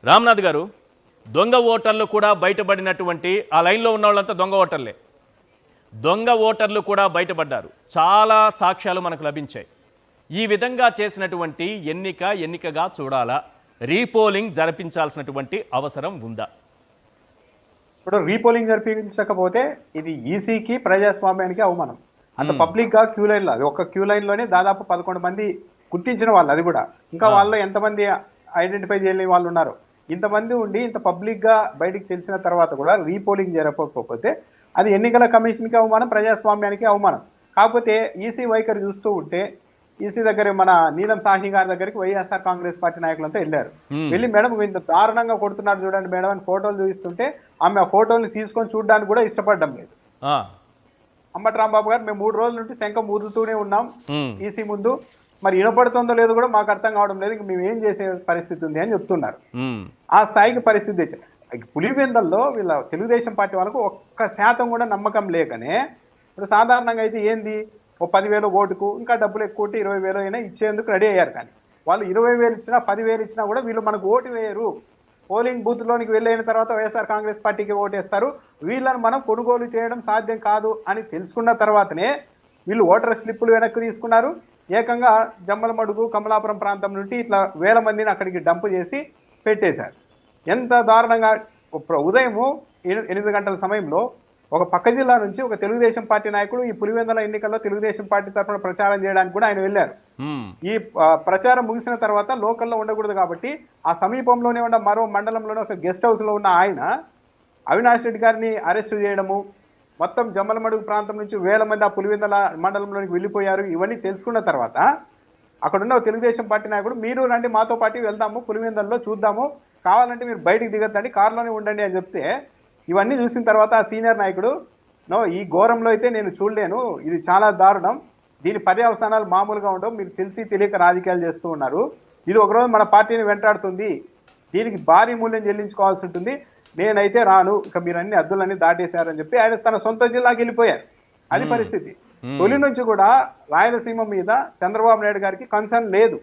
రామ్నాథ్ గారు, దొంగ ఓటర్లు కూడా బయటపడినటువంటి ఆ లైన్లో ఉన్న వాళ్ళంతా దొంగ ఓటర్లే. దొంగ ఓటర్లు కూడా బయటపడ్డారు. చాలా సాక్ష్యాలు మనకు లభించాయి. ఈ విధంగా చేసినటువంటి ఎన్నికగా చూడాలా? రీపోలింగ్ జరిపించాల్సినటువంటి అవసరం ఉందా? ఇప్పుడు రీపోలింగ్ జరిపించకపోతే ఇది ఈసీకి ప్రజాస్వామ్యానికి అవమానం. అంత పబ్లిక్ గా క్యూ లైన్ లో, అది ఒక క్యూ లైన్ లోనే దాదాపు 11 మంది గుర్తించిన వాళ్ళు, అది కూడా ఇంకా వాళ్ళు ఎంతమంది ఐడెంటిఫై చేయలేని వాళ్ళు ఉన్నారు. ఇంతమంది ఉండి ఇంత పబ్లిక్ గా బయటికి తెలిసిన తర్వాత కూడా రీపోలింగ్ జరపకపోతే అది ఎన్నికల కమిషన్ కి అవమానం, ప్రజాస్వామ్యానికి అవమానం. కాకపోతే ఈసీ వైఖరి చూస్తూ ఉంటే, ఈసీ దగ్గర మన నీలం సాహ్ని గారి దగ్గరికి వైఎస్ఆర్ కాంగ్రెస్ పార్టీ నాయకులంతా వెళ్ళారు. వెళ్ళి మేడం ఇంత దారుణంగా కొడుతున్నారు చూడండి మేడం అని ఫోటోలు చూపిస్తుంటే ఆమె ఆ ఫోటోలు తీసుకొని చూడడానికి కూడా ఇష్టపడడం లేదు. అంబటి రాంబాబు గారు, మేము 3 రోజుల నుండి శంఖం ఊదుతూనే ఉన్నాం ఈసీ ముందు, మరి వినపడుతుందో లేదో కూడా మాకు అర్థం కావడం లేదు, ఇంక మేము ఏం చేసే పరిస్థితి ఉంది అని చెప్తున్నారు. ఆ స్థాయికి పరిస్థితి తెచ్చారు. పులివెందల్లో వీళ్ళ తెలుగుదేశం పార్టీ వాళ్ళకు 1% కూడా నమ్మకం లేకనే, ఇప్పుడు సాధారణంగా అయితే ఏంది, ఓ 10,000 ఓటుకు ఇంకా డబ్బులు ఎక్కువ 20,000 అయినా ఇచ్చేందుకు రెడీ అయ్యారు. కానీ వాళ్ళు 20,000 ఇచ్చినా 10,000 ఇచ్చినా కూడా వీళ్ళు మనకు ఓటు వేయరు. పోలింగ్ బూత్ లోనికి వెళ్ళిన తర్వాత వైఎస్ఆర్ కాంగ్రెస్ పార్టీకి ఓటేస్తారు, వీళ్ళని మనం కొనుగోలు చేయడం సాధ్యం కాదు అని తెలుసుకున్న తర్వాతనే వీళ్ళు ఓటర్ స్లిప్పులు వెనక్కి తీసుకున్నారు. ఏకంగా జమ్మలమడుగు, కమలాపురం ప్రాంతం నుండి ఇట్లా వేల మందిని అక్కడికి డంపు చేసి పెట్టేశారు. ఎంత దారుణంగా! ఉదయము 8 గంటల సమయంలో ఒక పక్క జిల్లా నుంచి ఒక తెలుగుదేశం పార్టీ నాయకుడు ఈ పులివెందుల ఎన్నికల్లో తెలుగుదేశం పార్టీ తరఫున ప్రచారం చేయడానికి కూడా ఆయన వెళ్ళారు. ఈ ప్రచారం ముగిసిన తర్వాత లోకల్లో ఉండకూడదు కాబట్టి ఆ సమీపంలోనే ఉన్న మరో మండలంలోనే ఒక గెస్ట్ హౌస్ లో ఉన్న ఆయన అవినాష్ రెడ్డి గారిని అరెస్టు చేయడము, మొత్తం జమ్మలమడుగు ప్రాంతం నుంచి వేల మంది ఆ పులివెందుల మండలంలోనికి వెళ్ళిపోయారు. ఇవన్నీ తెలుసుకున్న తర్వాత అక్కడున్న తెలుగుదేశం పార్టీ నాయకుడు, మీరు రండి మాతో పాటు వెళ్దాము, పులివెందుల్లో చూద్దాము, కావాలంటే మీరు బయటికి దిగద్దండి, కారులోనే ఉండండి అని చెప్తే, ఇవన్నీ చూసిన తర్వాత ఆ సీనియర్ నాయకుడు, నో, ఈ ఘోరంలో అయితే నేను చూడలేను, ఇది చాలా దారుణం, దీని పర్యవసానాలు మామూలుగా ఉండవు, మీరు తెలిసి తెలియక రాజకీయాలు చేస్తూ ఉన్నారు, ఇది ఒకరోజు మన పార్టీని వెంటాడుతుంది, దీనికి భారీ మూల్యం చెల్లించుకోవాల్సి ఉంటుంది, నేనైతే రాను, ఇక మీరు అన్ని అద్దులన్నీ దాటేశారని చెప్పి ఆయన తన సొంత జిల్లాకి వెళ్ళిపోయారు. అది పరిస్థితి. తొలి నుంచి కూడా రాయలసీమ మీద చంద్రబాబు నాయుడు గారికి కన్సర్న్ లేదు.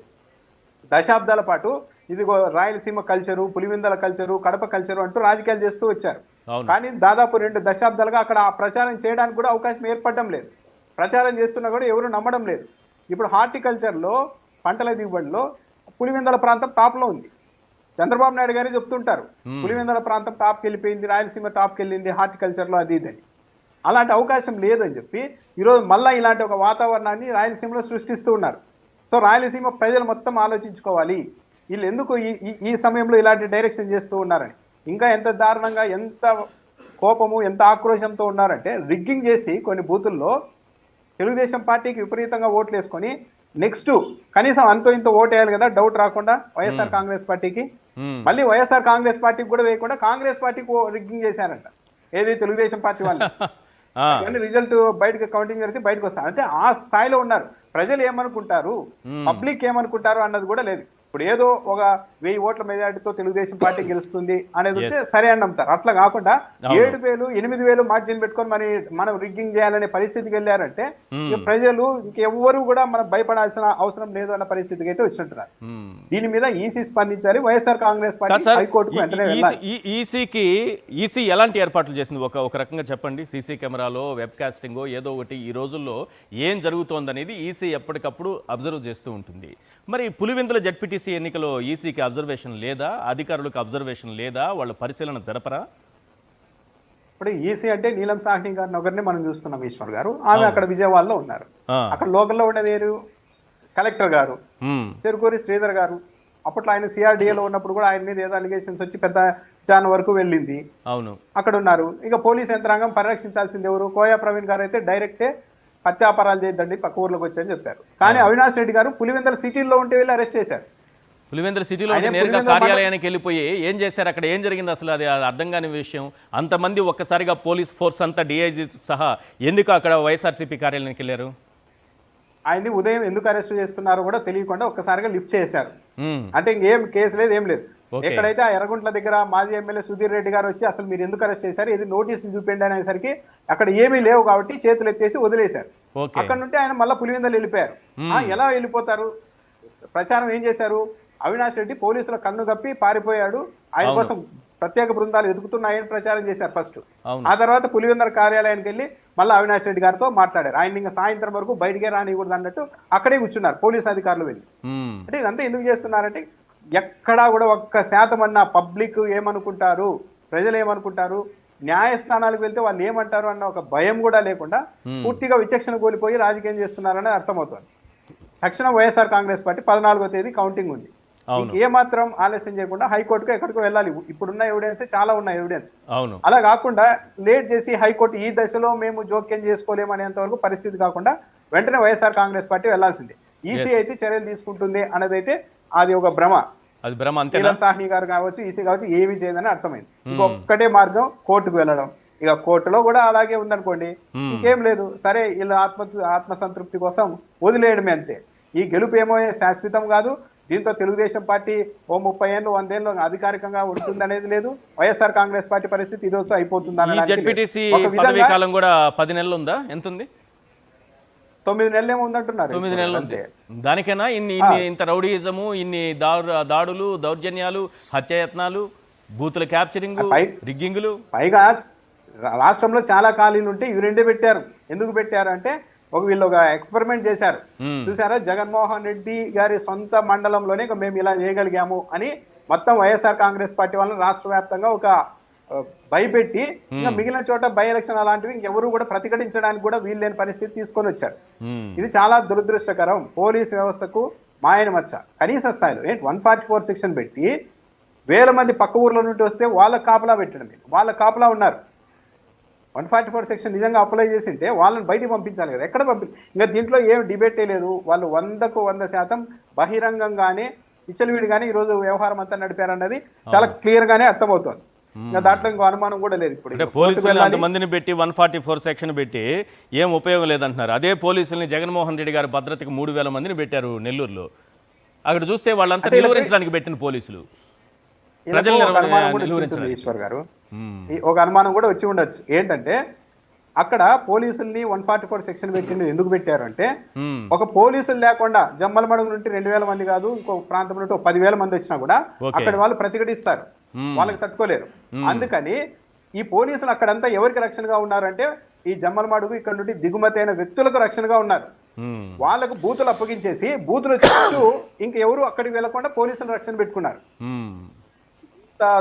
దశాబ్దాల పాటు ఇది Rayalaseema culture, Pulivendula culture, Kadapa culture అంటూ రాజకీయాలు చేస్తూ వచ్చారు. కానీ దాదాపు 2 దశాబ్దాలుగా అక్కడ ఆ ప్రచారం చేయడానికి కూడా అవకాశం ఏర్పడడం లేదు. ప్రచారం చేస్తున్నా కూడా ఎవరు నమ్మడం లేదు. ఇప్పుడు హార్టికల్చర్లో, పంటల దిగుబడిలో పులివెందుల ప్రాంతం టాప్లో ఉంది. చంద్రబాబు నాయుడు గారే చెప్తుంటారు, పులివెందుల ప్రాంతం టాప్కి వెళ్ళిపోయింది, రాయలసీమ టాప్కి వెళ్ళింది హార్టికల్చర్లో, అది ఇదని. అలాంటి అవకాశం లేదని చెప్పి ఈరోజు మళ్ళీ ఇలాంటి ఒక వాతావరణాన్ని రాయలసీమలో సృష్టిస్తూ ఉన్నారు. సో రాయలసీమ ప్రజలు మొత్తం ఆలోచించుకోవాలి, వీళ్ళు ఎందుకు ఈ సమయంలో ఇలాంటి డైరెక్షన్ చేస్తూ ఉన్నారని. ఇంకా ఎంత దారుణంగా, ఎంత కోపము, ఎంత ఆక్రోశంతో ఉన్నారంటే, రిగ్గింగ్ చేసి కొన్ని బూతుల్లో తెలుగుదేశం పార్టీకి విపరీతంగా ఓట్లు వేసుకొని నెక్స్ట్ కనీసం అంతో ఇంత ఓటు వేయాలి కదా, డౌట్ రాకుండా వైఎస్ఆర్ కాంగ్రెస్ పార్టీకి, మళ్ళీ వైఎస్ఆర్ కాంగ్రెస్ పార్టీకి కూడా వేయకుండా కాంగ్రెస్ పార్టీకి రిగ్గింగ్ చేశారంట. ఏది తెలుగుదేశం పార్టీ వాళ్ళు రిజల్ట్ బయటకు కౌంటింగ్ జరిగితే బయటకు వస్తారు. అంటే ఆ స్థాయిలో ఉన్నారు. ప్రజలు ఏమనుకుంటారు, పబ్లిక్ ఏమనుకుంటారు అన్నది కూడా లేదు. ఇప్పుడు ఏదో ఒక 1000 ఓట్ల మెజార్టీతో తెలుగుదేశం పార్టీ గెలుస్తుంది అనేది ఉంటే సరే అని నమ్ముతారు. అట్లా కాకుండా 7,000, 8,000 మార్జిన్ పెట్టుకొని మనం రిగ్గింగ్ చేయాలనే పరిస్థితికి వెళ్ళారంటే ప్రజలు ఇంకెవ్వరు కూడా మనం భయపడాల్సిన అవసరం లేదు అన్న పరిస్థితికి అయితే వచ్చినట్టున్నారు. దీని మీద ఈసీ స్పందించాలి. వైఎస్ఆర్ కాంగ్రెస్ పార్టీ హైకోర్టుకు వెంటనే వెళ్ళాలి. ఈసీ ఎలాంటి ఏర్పాట్లు చేసింది ఒక రకంగా చెప్పండి. సీసీ కెమెరాలో, వెబ్ కాస్టింగ్, ఏదో ఒకటి ఈ రోజుల్లో ఏం జరుగుతోందనేది ఈసీ ఎప్పటికప్పుడు అబ్జర్వ్ చేస్తూ ఉంటుంది. మరి పులివెందుల జడ్పీటీసీ ఎన్నికలో ఈసీకి అబ్జర్వేషన్ లేదా, అధికారులకు అబ్జర్వేషన్ లేదా, వాళ్ళ పరిశీలన జరపరా? ఇప్పుడు ఈసీ అంటే నీలం సాహ్ని గారిని ఒకరిని మనం చూస్తున్నాం, ఈశ్వర్ గారు, ఆమె అక్కడ విజయవాడలో ఉన్నారు. అక్కడ లోకల్లో ఉండేది కలెక్టర్ గారు చెరుకూరి శ్రీధర్ గారు. అప్పట్లో ఆయన సిఆర్డిఏలో ఉన్నప్పుడు కూడా ఆయన మీద ఏదో అలిగేషన్స్ వచ్చి పెద్ద జాన్ వరకు వెళ్ళింది. అవును, అక్కడ ఉన్నారు. ఇక పోలీస్ యంత్రాంగం పరిరక్షించాల్సింది ఎవరు? కోయా ప్రవీణ్ గారు అయితే డైరెక్టే హత్యాపరాలు చేయొద్దండి, పక్క ఊర్లోకి వచ్చని చెప్పారు. కానీ అవినాష్ రెడ్డి గారు పులివెందుల సిటీలో ఉంటే వెళ్ళి అరెస్ట్ చేశారు. పులివెందుల సిటీలో నేరుగా కార్యాలయానికి వెళ్ళిపోయి ఏం చేశారు? అక్కడ ఏం జరిగింది అసలు? అది అర్థం కాని విషయం. అంతమంది ఒక్కసారిగా పోలీస్ ఫోర్స్ అంతా, డిఐజీ సహా ఎందుకు అక్కడ వైఎస్ఆర్సీపీ కార్యాలయానికి వెళ్ళారు? ఆయన్ని ఉదయం ఎందుకు అరెస్ట్ చేస్తున్నారో కూడా తెలియకుండా ఒక్కసారిగా లిఫ్ట్ చేశారు. అంటే ఇంకేం కేసు లేదు, ఏం లేదు. ఎక్కడైతే ఆ ఎర్రగుంట్ల దగ్గర మాజీ ఎమ్మెల్యే సుధీర్ రెడ్డి గారు వచ్చి అసలు మీరు ఎందుకు అరెస్ట్ చేశారు, ఇది నోటీసులు చూపిండి అనేసరికి అక్కడ ఏమీ లేవు కాబట్టి చేతులు ఎత్తేసి వదిలేశారు. అక్కడ నుండి ఆయన మళ్ళీ పులివెందులు వెళ్ళిపోయారు. ఎలా వెళ్ళిపోతారు? ప్రచారం ఏం చేశారు? అవినాష్ రెడ్డి పోలీసుల కన్ను గప్పి పారిపోయాడు, ఆయన అవును. కోసం ప్రత్యేక బృందాలు ఎదుగుతున్నాయని ప్రచారం చేశారు ఫస్ట్. అవును. ఆ తర్వాత పులివెందర కార్యాలయానికి వెళ్ళి మళ్ళీ అవినాష్ రెడ్డి గారితో మాట్లాడారు. ఆయన ఇంకా సాయంత్రం వరకు బయటికే రానికూడదు అన్నట్టు అక్కడే కూర్చున్నారు పోలీసు అధికారులు వెళ్ళి. ఉమ్. అంటే ఇదంతా ఎందుకు చేస్తున్నారంటే ఎక్కడా కూడా 1% అన్న పబ్లిక్ ఏమనుకుంటారు, ప్రజలు ఏమనుకుంటారు, న్యాయస్థానాలకు వెళ్తే వాళ్ళు ఏమంటారు అన్న ఒక భయం కూడా లేకుండా పూర్తిగా విచక్షణ కోల్పోయి రాజకీయం చేస్తున్నారని అర్థమవుతుంది. తక్షణం వైఎస్ఆర్ కాంగ్రెస్ పార్టీ 14వ తేదీ కౌంటింగ్ ఉంది. అవును. ఏమాత్రం ఆలస్యం చేయకుండా హైకోర్టుకు ఎక్కడికో వెళ్ళాలి. ఇప్పుడున్న ఎవిడెన్స్ చాలా ఉన్నాయి ఎవిడెన్స్. అవును. అలా కాకుండా లేట్ చేసి హైకోర్టు ఈ దశలో మేము జోక్యం చేసుకోలేము అనేంత వరకు పరిస్థితి కాకుండా వెంటనే వైఎస్ఆర్ కాంగ్రెస్ పార్టీ వెళ్లాల్సిందే. ఈసీ అయితే చర్యలు తీసుకుంటుంది అన్నదైతే అది ఒక భ్రమ. అది భ్రమ అంతేనా? నీలం సాహ్ని గారు కావచ్చు, ఈసీ కావచ్చు, ఏమీ చేయదని అర్థమైంది. ఇంకొక్కటే మార్గం కోర్టుకు వెళ్ళడం. ఇక కోర్టులో కూడా అలాగే ఉందనుకోండి, ఇంకేం లేదు, సరే వీళ్ళ ఆత్మసంతృప్తి కోసం వదిలేయడమే అంతే. ఈ గెలుపు ఏమో శాశ్వతం కాదు. దీంతో తెలుగుదేశం పార్టీ ఓ 30 ఏళ్ళు 100 ఏళ్ళు అధికారికంగా ఉంటుంది అనేది లేదు. వైఎస్ఆర్ కాంగ్రెస్ పార్టీ పరిస్థితి ఈ రోజుతో అయిపోతుంది ఈ అనడానికి జడ్పీటీసీ ఒక పదవీ విధంగా కాలం కూడా 10 నెలలు ఉందా? ఎంత ఉంది? 9 నెలలు ఏమో ఉందంటున్నారు. 9 నెలలు ఉంది. అంతే. దానికైనా ఇంత రౌడీయిజము, ఇన్ని దాడులు, దౌర్జన్యాలు, హత్యాయత్నాలు, బూతుల క్యాప్చరింగ్, రిగ్గింగులు. పైగా రాష్ట్రంలో చాలా ఖాళీలు ఉంటే ఇవి రెండే పెట్టారు. ఎందుకు పెట్టారు అంటే వీళ్ళు ఒక ఎక్స్పెరిమెంట్ చేశారు. చూసారా, జగన్మోహన్ రెడ్డి గారి సొంత మండలంలోనే మేము ఇలా చేయగలిగాము అని మొత్తం వైఎస్ఆర్ కాంగ్రెస్ పార్టీ వాళ్ళని రాష్ట్ర వ్యాప్తంగా ఒక భయపెట్టి ఇంకా మిగిలిన చోట బై ఎలక్షన్ అలాంటివి ఎవరు కూడా ప్రతిఘటించడానికి కూడా వీల్లేని పరిస్థితి తీసుకొని వచ్చారు. ఇది చాలా దురదృష్టకరం. పోలీస్ వ్యవస్థకు మాయన మచ్చ. కనీస స్థాయిలో 144 సెక్షన్ పెట్టి 1000 మంది పక్క ఊర్ల నుండి వస్తే వాళ్ళ కాపలా పెట్టడం. వాళ్ళ కాపలా ఉన్నారు. 144 సెక్షన్ నిజంగా అప్లై చేసింటే వాళ్ళని బయటికి పంపించాలి కదా. ఎక్కడ ఇంకా దీంట్లో ఏం డిబేటే లేదు. వాళ్ళు 100% బహిరంగంగానే విచ్చలవిడిగానే ఈ రోజు వ్యవహారం అంతా నడిపారన్నది చాలా క్లియర్ గానే అర్థమవుతుంది. ఇంకా దాంట్లో ఇంకో అనుమానం కూడా లేదు. ఇప్పుడు పోలీసులు అంతమందిని పెట్టి 144 సెక్షన్ పెట్టి ఏం ఉపయోగం లేదంటున్నారు. అదే పోలీసుల్ని జగన్మోహన్ రెడ్డి గారి భద్రతకు 3000 మందిని పెట్టారు నెల్లూరులో. అక్కడ చూస్తే వాళ్ళంతా నిలువరించడానికి పెట్టిన పోలీసులు. ఈశ్వర్ గారు ఒక అనుమానం కూడా వచ్చి ఉండొచ్చు. ఏంటంటే అక్కడ పోలీసుల్ని 144 సెక్షన్ పెట్టింది ఎందుకు పెట్టారు అంటే ఒక పోలీసులు లేకుండా జమ్మలమడుగు నుండి 2000 మంది కాదు, ఇంకో ప్రాంతం నుండి 10,000 మంది వచ్చినా కూడా అక్కడ వాళ్ళు ప్రతిఘటిస్తారు, వాళ్ళకి తట్టుకోలేరు. అందుకని ఈ పోలీసులు అక్కడంతా ఎవరికి రక్షణగా ఉన్నారంటే ఈ జమ్మలమడుగు ఇక్కడ నుండి దిగుమతి అయిన వ్యక్తులకు రక్షణగా ఉన్నారు. వాళ్ళకు బూతులు అప్పగించేసి బూతులు చుట్టూ ఇంకెవరు అక్కడికి వెళ్లకుండా పోలీసులు రక్షణ పెట్టుకున్నారు.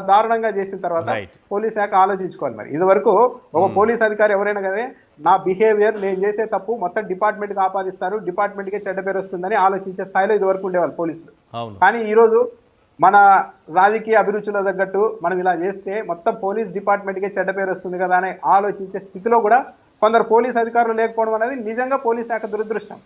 దారుణంగా చేసిన తర్వాత పోలీస్ శాఖ ఆలోచించుకోవాలి. మరి ఇది వరకు ఒక పోలీస్ అధికారి ఎవరైనా కానీ నా బిహేవియర్, నేను చేసే తప్పు మొత్తం డిపార్ట్మెంట్ కి ఆపాదిస్తారు, డిపార్ట్మెంట్ కే చెడ్డ పేరు వస్తుందని ఆలోచించే స్థాయిలో ఇది వరకు ఉండేవాళ్ళు పోలీసులు. కానీ ఈ రోజు మన రాజకీయ అభిరుచుల తగ్గట్టు మనం ఇలా చేస్తే మొత్తం పోలీస్ డిపార్ట్మెంట్ కే చెడ్డ పేరు వస్తుంది కదా అని ఆలోచించే స్థితిలో కూడా కొందరు పోలీస్ అధికారులు లేకపోవడం అనేది నిజంగా పోలీస్ శాఖ దురదృష్టం.